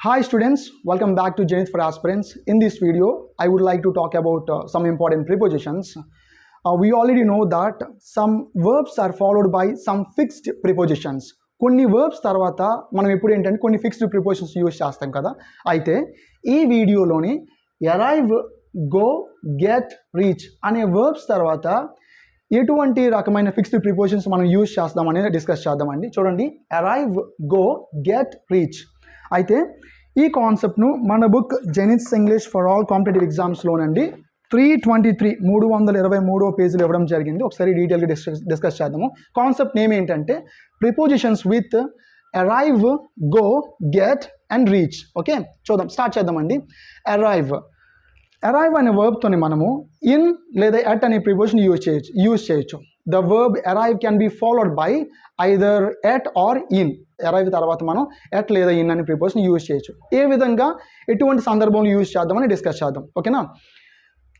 Hi students, welcome back to Zenith for Aspirants. In this video, I would like to talk about some important prepositions. We already know that some verbs are followed by some fixed prepositions. కొన్ని verbs తర్వాత మనం ఎప్పుడు ఏంటంటే కొన్ని fixed prepositions use చేస్తాం కదా. అయితే ఈ వీడియోలోని అరైవ్, గో, గెట్, రీచ్ అనే verbs తర్వాత ఎటువంటి రకమైన ఫిక్స్డ్ ప్రిపోజిషన్స్ మనం యూజ్ చేస్తామని డిస్కస్ చేద్దామండి. చూడండి, అరైవ్, గో, గెట్, రీచ్. అయితే ఈ కాన్సెప్ట్ను మన book Zenith's English for all competitive ఎగ్జామ్స్లోనండి 323 పేజీలో ఇవ్వడం జరిగింది. ఒకసారి డీటెయిల్గా డిస్కస్ చేద్దాము. కాన్సెప్ట్ నేమ్ ఏంటంటే prepositions with arrive, go, get and reach. Okay, చూద్దాం, స్టార్ట్ చేద్దామండి. అరైవ్ అనే వర్బ్తోని మనము ఇన్ లేదా ఎట్ అనే ప్రిపోజిషన్ యూజ్ చేయొచ్చు. The verb arrive can be followed by either at or in. Arrive తర్వాత మనం ఎట్ లేదా ఇన్ అనే ప్రిపోజిషన్ యూజ్ చేయొచ్చు. ఏ విధంగా ఎటువంటి సందర్భంలో యూజ్ చేద్దామని డిస్కస్ చేద్దాం. ఓకేనా,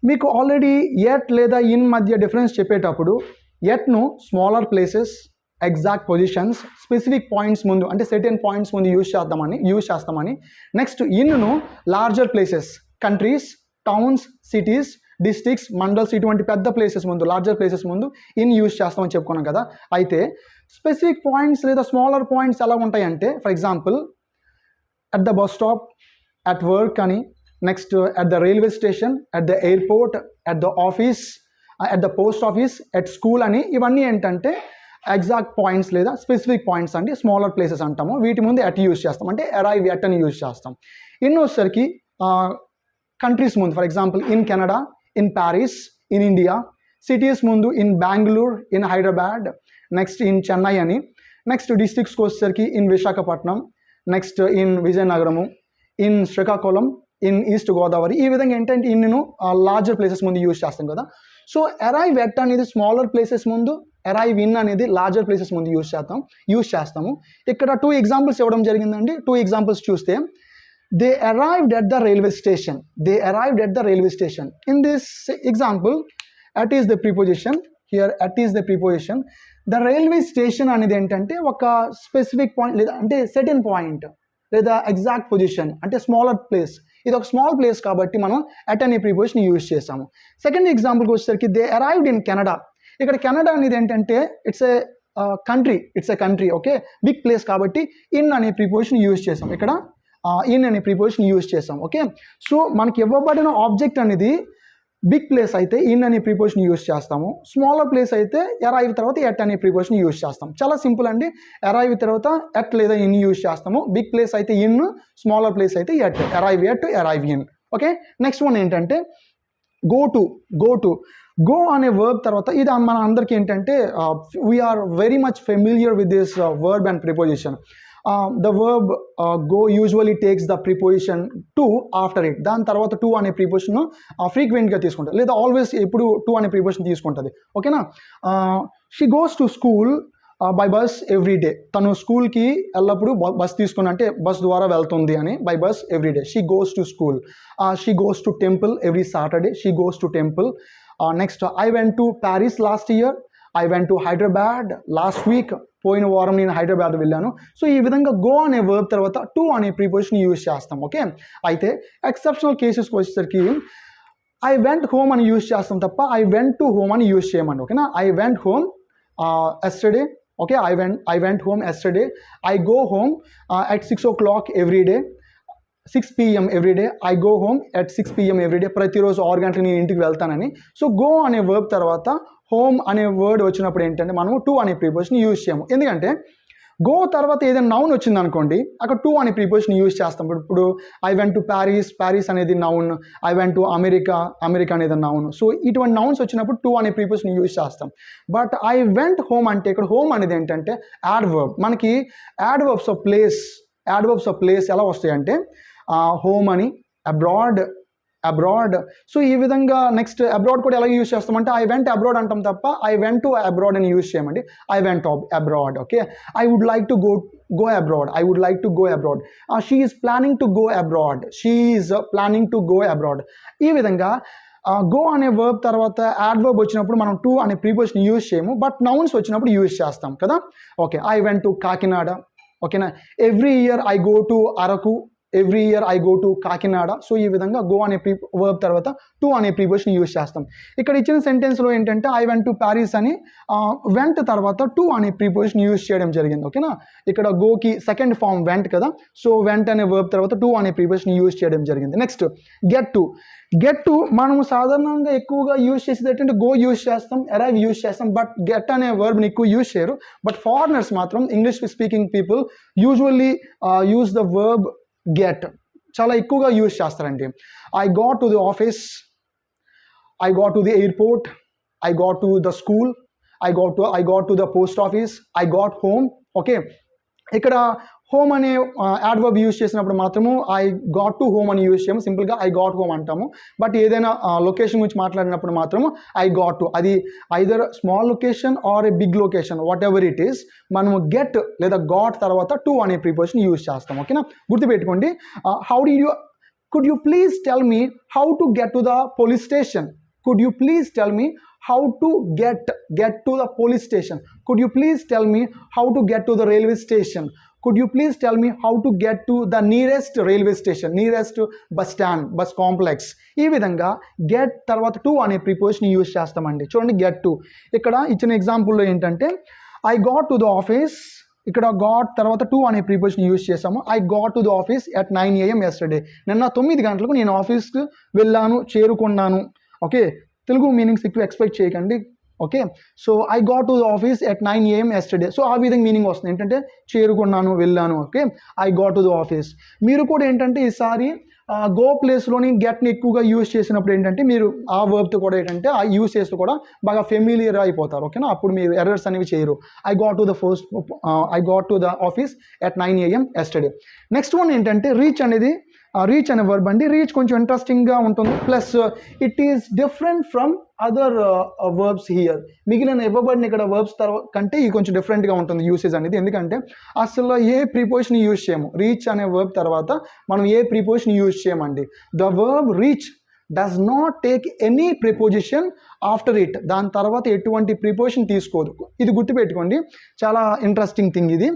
మీకు ఆల్రెడీ ఎట్ లేదా ఇన్ మధ్య డిఫరెన్స్ చెప్పేటప్పుడు ఎట్ను smaller places, exact positions, specific points ముందు అంటే సర్టెన్ పాయింట్స్ ముందు యూజ్ చేస్తామని. నెక్స్ట్ ఇన్ను larger places, countries, towns, cities, districts, mandals ఇటువంటి పెద్ద ప్లేసెస్ ముందు, లార్జర్ ప్లేసెస్ ముందు ఇన్ యూజ్ చేస్తామని చెప్పుకున్నాం కదా. అయితే స్పెసిఫిక్ పాయింట్స్ లేదా స్మాలర్ పాయింట్స్ ఎలా ఉంటాయంటే, for example at the bus stop, at work అని, next at the railway station, at the airport, at the office, at the post office, at school అని ఇవన్నీ ఏంటంటే ఎగ్జాక్ట్ పాయింట్స్ లేదా specific points అంటే smaller places అంటాము. వీటి ముందు at use చేస్తాం, అంటే అరైవ్ ఎట్ అని యూజ్ చేస్తాం. ఇన్ వచ్చేసరికి కంట్రీస్ ముందు, for example in Canada, in Paris, in India. Cities ముందు in Bengaluru, in Hyderabad, next in Chennai అని. నెక్స్ట్ డిస్ట్రిక్ట్స్కి వచ్చేసరికి in Visakhapatnam, next in Vizianagaram, in Srikakulam, in East Godavari. ఈ విధంగా ఏంటంటే ఇన్ను లార్జర్ ప్లేసెస్ ముందు యూజ్ చేస్తాం కదా. సో అరైవ్ ఎట్ అనేది స్మాలర్ ప్లేసెస్ ముందు, అరైవ్ ఇన్ అనేది లార్జర్ ప్లేసెస్ ముందు యూజ్ చేస్తాము. ఇక్కడ 2 ఎగ్జాంపుల్స్ ఇవ్వడం జరిగిందండి. 2 ఎగ్జాంపుల్స్ చూస్తే, they arrived at the railway station. In this example, at is the preposition. Here at is the preposition. The railway station అనేది ఏంటంటే ఒక స్పెసిఫిక్ పాయింట్ లేదా అంటే సెర్టెన్ పాయింట్ లేదా ఎగ్జాక్ట్ పొజిషన్ అంటే స్మాలర్ ప్లేస్. ఇది ఒక స్మాల్ ప్లేస్ కాబట్టి మనం అట్ అనే ప్రిపోజిషన్ యూజ్ చేసాము. సెకండ్ ఎగ్జాంపుల్కి వచ్చేసరికి దే అరైవ్డ్ ఇన్ కెనడా. ఇక్కడ కెనడా అనేది ఏంటంటే it's a country. Okay, big place కాబట్టి ఇన్ అనే ప్రిపోజిషన్ యూజ్ చేసాం. ఇక్కడ ఇన్ అనే ప్రిపోజిషన్ యూజ్ చేసాం. ఓకే, సో మనకి ఇవ్వబడిన ఆబ్జెక్ట్ అనేది బిగ్ ప్లేస్ అయితే ఇన్ అనే ప్రిపోజిషన్ యూజ్ చేస్తాము. స్మాలర్ ప్లేస్ అయితే అరైవ్ తర్వాత ఎట్ అనే ప్రిపోజిషన్ యూజ్ చేస్తాం. చాలా సింపుల్ అండి. అరైవ్ తర్వాత ఎట్ లేదా ఇన్ యూజ్ చేస్తాము. బిగ్ ప్లేస్ అయితే ఇన్, స్మాలర్ ప్లేస్ అయితే at. Arrive at, arrive in. Okay, next one ఏంటంటే గో టు. గో అనే వర్బ్ తర్వాత ఇది మన అందరికీ ఏంటంటే we are very much familiar with this verb and preposition. The verb go usually takes the preposition to after it. దాని తర్వాత to అనే ప్రిపోజిషన్ ఫ్రీక్వెంట్గా తీసుకుంటుంది లేదా ఆల్వేస్ ఎప్పుడు to అనే ప్రిపోజిషన్ తీసుకుంటుంది. ఓకేనా, she goes to school by bus every day. తను స్కూల్కి ఎల్లప్పుడు బస్ తీసుకుని అంటే బస్ ద్వారా వెళ్తుంది అని by bus every day. She goes to school. She goes to temple every Saturday. She goes to temple. Next I went to Paris last year. I went to Hyderabad last week. పోయిన వారం నేను హైదరాబాద్ వెళ్ళాను. So ఈ విధంగా go అనే verb తర్వాత to అనే preposition use చేస్తాం. ఓకే, అయితే ఎక్సెప్షనల్ కేసెస్కి వచ్చేసరికి ఐ వెంట్ హోమ్ అని యూజ్ చేస్తాం తప్ప ఐ వెంట్ టు హోమ్ అని యూజ్ చేయమండి. ఓకేనా, I went home yesterday. Okay, I went home yesterday. I go home at 6 o'clock every day, 6 PM every day. I go home at 6 PM every day. ప్రతిరోజు 6 గంటలకు నేను ఇంటికి వెళ్తానని. So go అనే verb తర్వాత హోమ్ అనే వర్డ్ వచ్చినప్పుడు ఏంటంటే మనము టు అనే ప్రిపోజిషన్ యూజ్ చేయము. ఎందుకంటే గో తర్వాత ఏదైనా నౌన్ వచ్చింది అనుకోండి, అక్కడ టు అనే ప్రిపోజిషన్ యూజ్ చేస్తాం. ఇప్పుడు ఐ వెంట్ టు ప్యారిస్ అనేది noun. I went to America అనేది నౌన్. సో ఇటువంటి నౌన్స్ వచ్చినప్పుడు టు అనే ప్రిపోజిషన్ యూజ్ చేస్తాం. బట్ ఐ వెంట్ హోమ్ అంటే ఇక్కడ హోమ్ అనేది ఏంటంటే యాడ్వర్బ్. మనకి యాడ్వర్బ్స్ ఆఫ్ ప్లేస్ ఎలా వస్తాయంటే హోమ్ అని, అబ్రాడ్. సో ఈ విధంగా నెక్స్ట్ అబ్రాడ్ కూడా ఎలా యూజ్ చేస్తామంటే ఐ వెంట్ అబ్రాడ్ అంటాం తప్ప ఐ వెంట్ టు అబ్రాడ్ అని యూజ్ చేయమండి. I went abroad. Okay, I would like to go abroad. She is planning to go abroad. ఈ విధంగా గో అనే వర్బ్ తర్వాత యాడ్వర్బ్ వచ్చినప్పుడు మనం టు అనే ప్రిపోజిషన్ యూజ్ చేయము. బట్ నౌన్స్ వచ్చినప్పుడు యూజ్ చేస్తాం కదా. Okay, I went to Kakinada. ఓకేనా, every year I go to Araku. Every year I go to Kakinada. So ఈ విధంగా గో అనే వర్బ్ తర్వాత టు అనే ప్రిపోజిషన్ యూజ్ చేస్తాం. ఇక్కడ ఇచ్చిన సెంటెన్స్లో ఏంటంటే ఐ వెంట్ టు ప్యారిస్ అని వెంట్ తర్వాత టు అనే ప్రిపోజిషన్ యూజ్ చేయడం జరిగింది. ఓకేనా, ఇక్కడ గోకి సెకండ్ ఫామ్ వెంట్ కదా, సో వెంట్ అనే వర్బ్ తర్వాత టు అనే ప్రిపోజిషన్ యూజ్ చేయడం జరిగింది. Next get to. Get to మనము సాధారణంగా ఎక్కువగా యూజ్ చేసేది ఏంటంటే గో యూజ్ చేస్తాం, అరైవ్ యూజ్ చేస్తాం, బట్ గెట్ అనే వర్బ్ని ఎక్కువ యూజ్ చేయరు. బట్ ఫారినర్స్ మాత్రం English speaking people usually use the verb get చాలా ఎక్కువగా యూజ్ చేస్తారండి. I got to the office, I got to the airport, I got to the school, I got to the post office, I got home. Okay, ఇక్కడ home అనే adverb use చేసినప్పుడు మాత్రము I got to home అని use చేయము, సింపుల్గా I got home అంటాము. But ఏదైనా location గురించి మాట్లాడినప్పుడు మాత్రము ఐ గాట్ టు, అది either small location or a big location, whatever it is, మనము గెట్ లేదా గాట్ తర్వాత టు అనే ప్రిపోజిషన్ యూజ్ చేస్తాం. ఓకేనా, గుర్తుపెట్టుకోండి. How do you, could you please tell me how to get to the police station? Could you please tell me how to get to the police station? Could you please tell me how to get to the railway station? Could you please tell me how to get to the nearest railway station, nearest bus stand, bus complex? ఈ విధంగా get తర్వాత to అనే preposition use చేస్తామండి. చూడండి, get to ఇక్కడ ఇచ్చిన ఎగ్జాంపుల్లో ఏంటంటే I got to the office, ఇక్కడ గాట్ తర్వాత టు అనే ప్రిపోజిషన్ యూజ్ చేసాము. I got to the office at 9 AM yesterday. నిన్న 9 గంటలకు నేను ఆఫీస్కి వెళ్ళాను, చేరుకున్నాను. ఓకే, తెలుగు మీనింగ్స్ ఎక్కువ ఎక్స్పెక్ట్ చేయకండి. Okay, so I got to the office at 9 AM yesterday. So ఆ విధంగా మీనింగ్ వస్తుంది ఏంటంటే చేరుకున్నాను, వెళ్ళాను. Okay, I got to the office. మీరు కూడా ఏంటంటే ఈసారి గో ప్లేస్లోని గెట్ని ఎక్కువగా యూజ్ చేసినప్పుడు ఏంటంటే మీరు ఆ వర్బ్తో కూడా ఏంటంటే ఆ యూజ్ చేస్తూ కూడా బాగా ఫెమిలియర్ అయిపోతారు. ఓకేనా, అప్పుడు మీరు ఎర్రర్స్ అనేవి చేయరు. I got to the office at 9 AM yesterday. Next one ఏంటంటే రీచ్ అనేది, రీచ్ అనే వర్బ్ అండి. రీచ్ కొంచెం ఇంట్రెస్టింగ్గా ఉంటుంది, plus it is different from other verbs here. మిగిలిన ఇవ్వబడిన ఇక్కడ వర్బ్స్ కంటే ఇది కొంచెం డిఫరెంట్గా ఉంటుంది యూసేజ్ అనేది. ఎందుకంటే అసలు ఏ ప్రిపోజిషన్ యూజ్ చేయము. రీచ్ అనే వర్బ్ తర్వాత మనం ఏ ప్రిపోజిషన్ యూజ్ చేయమండి. The verb reach does not take any preposition after it. దాని తర్వాత ఎటువంటి ప్రిపోజిషన్ తీసుకోదు. ఇది గుర్తుపెట్టుకోండి, చాలా ఇంట్రెస్టింగ్ థింగ్ ఇది.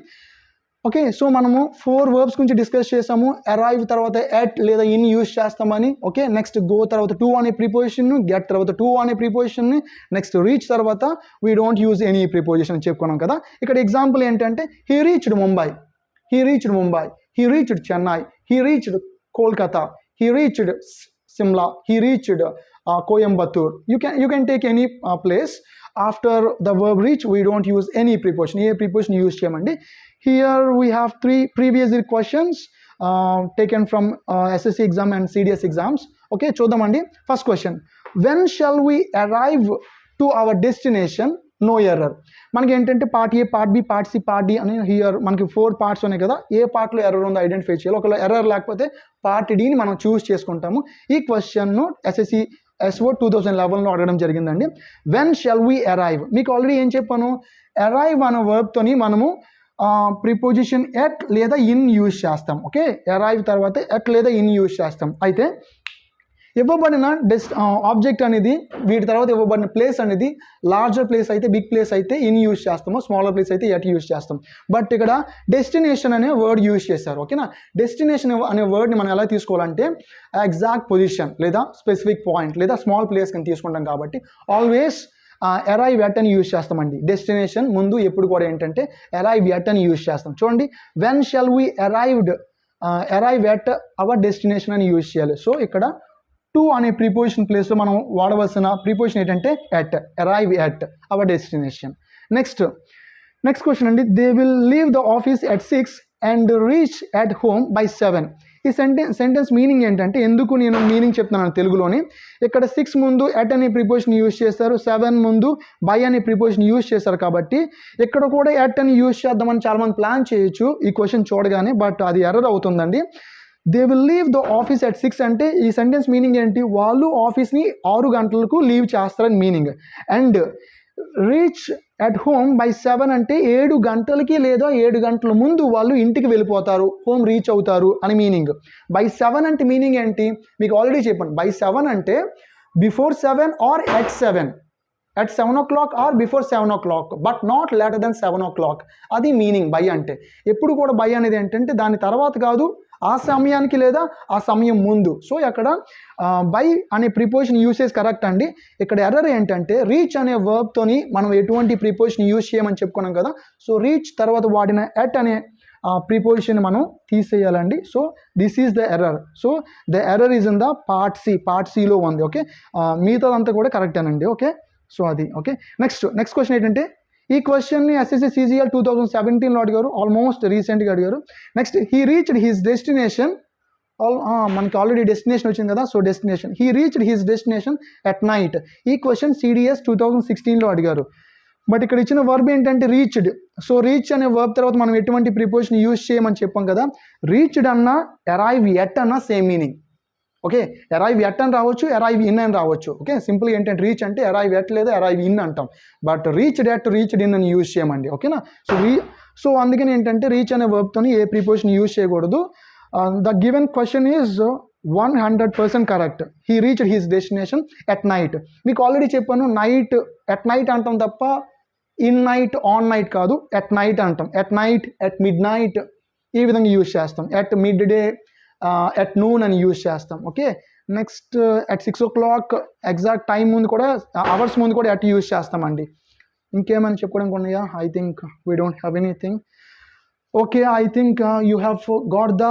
ఓకే, సో మనము 4 వర్బ్స్ గురించి డిస్కస్ చేసాము. అరైవ్ తర్వాత ఎట్ లేదా ఇన్ యూజ్ చేస్తామని. ఓకే, నెక్స్ట్ గో తర్వాత టు అనే ప్రిపోజిషన్, గెట్ తర్వాత టు అనే ప్రిపోజిషన్, నెక్స్ట్ రీచ్ తర్వాత we don't use any preposition చెప్పుకున్నాం కదా. ఇక్కడ ఎగ్జాంపుల్ ఏంటంటే he reached Mumbai, he reached Mumbai, he reached Chennai, he reached Kolkata, he reached Shimla, he reached Coimbatore. You can take any place. After the verb reach we don't use any preposition. A preposition use చేయమండి. Here we have 3 previous questions taken from SSC exam and CDS exams. Okay, చూద్దామండి. First question, when shall we arrive to our destination? No error. మనకి ఏంటంటే part A, part B, part C, part D అని here మనకి 4 parts ఉన్నాయి కదా. ఏ పార్ట్లో error ఉందో identify చేయాలి. ఒకవేళ ఎర్రర్ లేకపోతే పార్ట్ డిని మనం చూస్ చేసుకుంటాము. ఈ క్వశ్చన్ను SSC SO 2011లో అడగడం జరిగిందండి. వెన్ షెల్ వి అరైవ్, మీకు ఆల్రెడీ ఏం చెప్పాను, అరైవ్ అనే వర్బ్తోని మనము ప్రిపోజిషన్ ఎట్ లేదా ఇన్ యూజ్ చేస్తాం. ఓకే, అరైవ్ తర్వాత ఎట్ లేదా ఇన్ యూజ్ చేస్తాం. అయితే ఇవ్వబడిన ఆబ్జెక్ట్ అనేది వీటి తర్వాత ఇవ్వబడిన ప్లేస్ అనేది లార్జర్ ప్లేస్ అయితే, బిగ్ ప్లేస్ అయితే ఇన్ యూజ్ చేస్తాము, స్మాలర్ ప్లేస్ అయితే ఎట్ యూజ్ చేస్తాం. బట్ ఇక్కడ డెస్టినేషన్ అనే వర్డ్ యూజ్ చేశారు. ఓకేనా, డెస్టినేషన్ అనే వర్డ్ని మనం ఎలా తీసుకోవాలంటే ఎగ్జాక్ట్ పొజిషన్ లేదా స్పెసిఫిక్ పాయింట్ లేదా స్మాల్ ప్లేస్ కింద తీసుకుంటాం. కాబట్టి ఆల్వేస్ అరైవ్ ఎట్ అని యూజ్ చేస్తామండి. డెస్టినేషన్ ముందు ఎప్పుడు కూడా ఏంటంటే అరైవ్ ఎట్ అని యూజ్ చేస్తాం. చూడండి, when shall we arrive at our destination అని యూజ్ చేయాలి. సో ఇక్కడ టు అనే ప్రిపోజిషన్ ప్లేస్లో మనం వాడవలసిన ప్రిపోజిషన్ ఏంటంటే at, arrive at our destination. Next question అండి, they will leave the office at 6 and reach at home by 7. ఈ సెంటెన్స్ మీనింగ్ ఏంటంటే, ఎందుకు నేను మీనింగ్ చెప్తున్నాను తెలుగులోని, ఇక్కడ 6 ముందు ఎట్ అనే ప్రిపోజిషన్ యూజ్ చేస్తారు, 7 ముందు బై అనే ప్రిపోజిషన్ యూజ్ చేస్తారు. కాబట్టి ఇక్కడ కూడా ఎట్ అని యూజ్ చేద్దామని చాలామంది ప్లాన్ చేయొచ్చు ఈ క్వశ్చన్ చూడగానే, బట్ అది ఎర్రర్ అవుతుందండి. They will leave the office at 6 అంటే ఈ సెంటెన్స్ మీనింగ్ ఏంటి, వాళ్ళు ఆఫీస్ని 6 గంటలకు లీవ్ చేస్తారని meaning. And reach at home by 7 అంటే 7 గంటలకి లేదా 7 గంటల ముందు వాళ్ళు ఇంటికి వెళ్ళిపోతారు, హోమ్ రీచ్ అవుతారు అని మీనింగ్. బై 7 అంటే మీనింగ్ ఏంటి మీకు ఆల్రెడీ చెప్పాను. బై 7 అంటే before 7 are at 7, at 7 o'clock or before 7 o'clock, but not later than 7 o'clock. అది మీనింగ్ బై అంటే. ఎప్పుడు కూడా బై అనేది ఏంటంటే దాని తర్వాత కాదు, ఆ సమయానికి లేదా ఆ సమయం ముందు. సో అక్కడ బై అనే ప్రిపోజిషన్ యూసేజ్ కరెక్ట్ అండి. ఇక్కడ ఎర్రర్ ఏంటంటే రీచ్ అనే వర్బ్తోని మనం ఎటువంటి ప్రిపోజిషన్ యూజ్ చేయమని చెప్పుకున్నాం కదా. సో రీచ్ తర్వాత వాడిన ఎట్ అనే ప్రిపోజిషన్ మనం తీసేయాలండి. So this is the error. So the error is in the part సిలో ఉంది. ఓకే, మిగతాదంతా కూడా కరెక్టేనండి. ఓకే, సో అది ఓకే. నెక్స్ట్ క్వశ్చన్ ఏంటంటే ఈ క్వశ్చన్ని ఎస్ఎస్సి సిజిఎల్ 2017లో అడిగారు, ఆల్మోస్ట్ రీసెంట్గా అడిగారు. Next he reached his destination, మనకి ఆల్రెడీ డెస్టినేషన్ వచ్చింది కదా. So destination he reached his destination at night. ఈ క్వశ్చన్ సిడిఎస్ 2016లో అడిగారు. బట్ ఇక్కడ ఇచ్చిన వర్బ్ ఏంటంటే రీచ్డ్. సో రీచ్ అనే వర్బ్ తర్వాత మనం ఎటువంటి ప్రిపోజిషన్ యూజ్ చేయమని చెప్పాం కదా. రీచ్డ్ అన్న అరైవ్ ఎట్ అన్న same meaning. Okay, arrive at అని రావచ్చు, అరైవ్ ఇన్ అని రావచ్చు. ఓకే, సింపుల్ ఏంటంటే రీచ్ అంటే అరైవ్ ఎట్ లేదా అరైవ్ ఇన్ అంటాం. But reached at reached in అని యూజ్ చేయమండి. ఓకేనా. సో అందుకని ఏంటంటే రీచ్ అనే వర్బ్తోని ఏ ప్రిపోజిషన్ యూజ్ చేయకూడదు. The given question is 100% correct. He reached his destination at night. మీకు ఆల్రెడీ చెప్పాను, నైట్ ఎట్ నైట్ అంటాం తప్ప ఇన్ నైట్ ఆన్ నైట్ కాదు, ఎట్ నైట్ అంటాం. At night, at mid night ఈ విధంగా యూజ్ చేస్తాం. At mid day, at noon అని యూజ్ చేస్తాం. Okay, next at 6 o'clock exact time ముందు కూడా, అవర్స్ ముందు కూడా ఎట్ యూజ్ చేస్తామండి. ఇంకేమైనా చెప్పుకోవడానికి ఉన్నాయా? I think we don't have anything. Okay, I think you have got the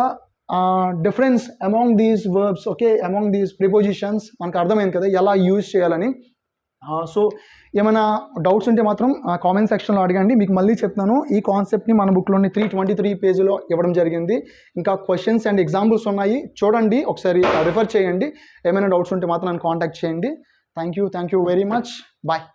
difference among these verbs. Okay, among these prepositions మనకు అర్థమైంది కదా ఎలా యూజ్ చేయాలని. సో ఏమైనా డౌట్స్ ఉంటే మాత్రం కామెంట్ సెక్షన్లో అడగండి. మీకు మళ్ళీ చెప్తాను, ఈ కాన్సెప్ట్ని మన బుక్లోని 323 పేజీలో ఇవ్వడం జరిగింది. ఇంకా క్వశ్చన్స్ అండ్ ఎగ్జాంపుల్స్ ఉన్నాయి, చూడండి, ఒకసారి రిఫర్ చేయండి. ఏమైనా డౌట్స్ ఉంటే మాత్రం నన్ను కాంటాక్ట్ చేయండి. Thank you very much. Bye.